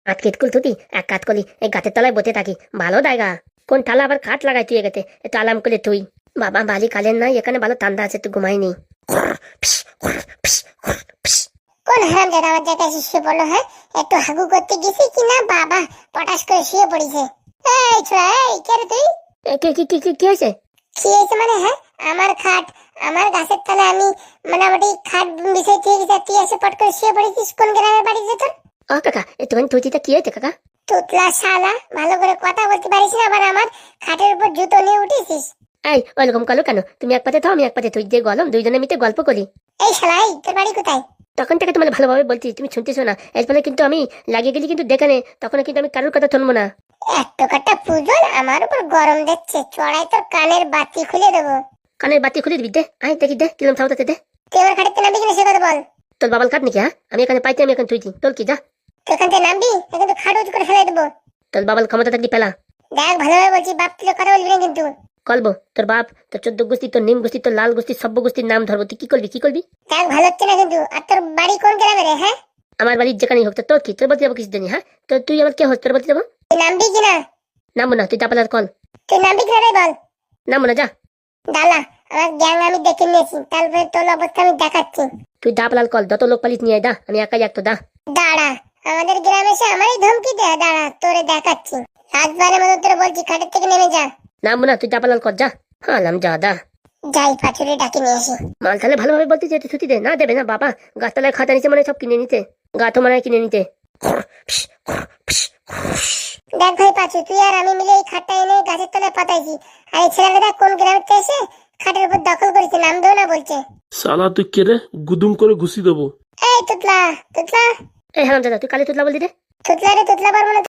আজকে স্কুল ছুটি, এক কাজ করি, এই গাছের তলায় বসে থাকি, ভালো জায়গা। কোন ঠালা আবার খাট লাগাই তুই গেছে, একটু আরাম করে তুই। বাবা বালি কালের নাই, এখানে ভালো ঠান্ডা আছে, তুই ঘুমাইনি। কোন হারামজাদা আমার জায়গায় এসে শুয়ে পড়লো? হ্যাঁ, একটু হাগু করতে গেছি কিনা বাবা পটাশ করে শুয়ে পড়েছে। এই ছোড়া, এই কে রে তুই? কি হয়েছে? কি হয়েছে মানে? হ্যাঁ, আমার খাট, আমার গাছের তলায় আমি মোটামুটি খাট বিছাই দিয়ে গেছি, তুই এসে পট করে শুয়ে পড়েছিস। কোন গ্রামের বাড়ি যে তোর? ও কাকা, একটুখানি তুইটা কি হয়েছে কাকা? তুতলা শালা, ভালো করে কথা বলতে পারিস না, আবার আমার খাটের উপর জুতো নিয়ে উঠেছিস। এই ওরকম করলো কেন? তুমি এক পাতে থাও, আমি এক পাতে তুই, যে গলম দুইজনে মিলে গল্প করি। এই শালা, এই তোর বাড়ি কোথায়? তখন থেকে তোমার ভালোভাবে বলছি, তুমি শুনতেছো না। এরপরে কিন্তু আমি লাগিয়ে গেলি কিন্তু দেখে নে, তখন কিন্তু আমি কারোর কথা শুনবো না। এত কাটা পুজল আমার উপর গরম দিচ্ছে, চড়াই তোর কানের বাতি খুলে দেবো। কানের বাতি খুলে দিবি, দে আয় দেখি, দে কিরম সাউতাতে দে। তুই আমার খাটের নামবি কিনা সে কথা বল। তোর বাবাল কাট নাকি? হ্যাঁ, আমি এখানে পাইতে, আমি এখানে তুইছি, তোর কি যা। তুই এখান থেকে নামবি, এখন তো খাট উঁচু করে ফেলে দেবো। তোর বাবাল ক্ষমতা থাকলি পেলা। দেখ ভালোভাবে বলছি, বাপ তুলে কথা বলবি না কিন্তু। কলবো তোর বাপ, তোর 14 গোষ্ঠী, তোর নিম গোষ্ঠী, তোর লাল গোষ্ঠী, সব্য গোষ্ঠীর নাম ধরবো। তুই কি করবি, কি করবি? দেখ ভালো হচ্ছে না কিন্তু। আর তোর বাড়ি কোন গ্রামে রে? হ্যাঁ, আমার বাড়ির যেখানেই হোক, তোর কি, তোর বলতে যাবো কিছু দিনই? হ্যাঁ, তো তুই আমার কে হোস, তোর বলতে যাবো? তুই নামবি কিনা? নামবো না, তুই চাপালার কল। তুই নামবি কিনা রে বল। নামবো না, যা। ডালা, আমার গ্যাং আমি দেখে নিয়েছি, তারপরে তোর অবস্থা আমি দেখাচ্ছি। তুই চাপালার কল, যত লোক পালিস নিয়ে আয়, দা, আমি একাই এক তো দা। দাঁড়া, আমাদের গ্রামে এসে আমারই ধমকি দেয়? দাঁড়া, তোরে দেখাচ্ছি। আজবারের মতো তোরে বলছি, খাটের থেকে নেমে যা। নামবো না, তুই চাপালার কল, যা। হ্যাঁ, যা দা। যাই পাচুরি ডাকি নিয়ে আসি। মাল তাহলে ভালোভাবে বলতে যেতে ছুটি দে, না দেবে না বাবা। গাছতলায় খাতা নিচে মানে সব কিনে নিতে, গাছও মানে কিনে নিতে। দেখ ভাই পাচু, তুই আর আমি মিলে এই খাটটা এনে গাছের তলায় পাতাইছি, আর এই ছেলেটা দেখ কোন গ্রামের থেকে এসে খাটের উপর দখল করেছে, নামবেও না বলছে। শালা তুই কে রে? গুদুম করে ঘুষি দেবো। এই তুতলা, তুতলা, এই হ্যাঁ দাদা, তুই কালি তুতলা বললি রে। তুতলা রে, তুতলা পারবো না।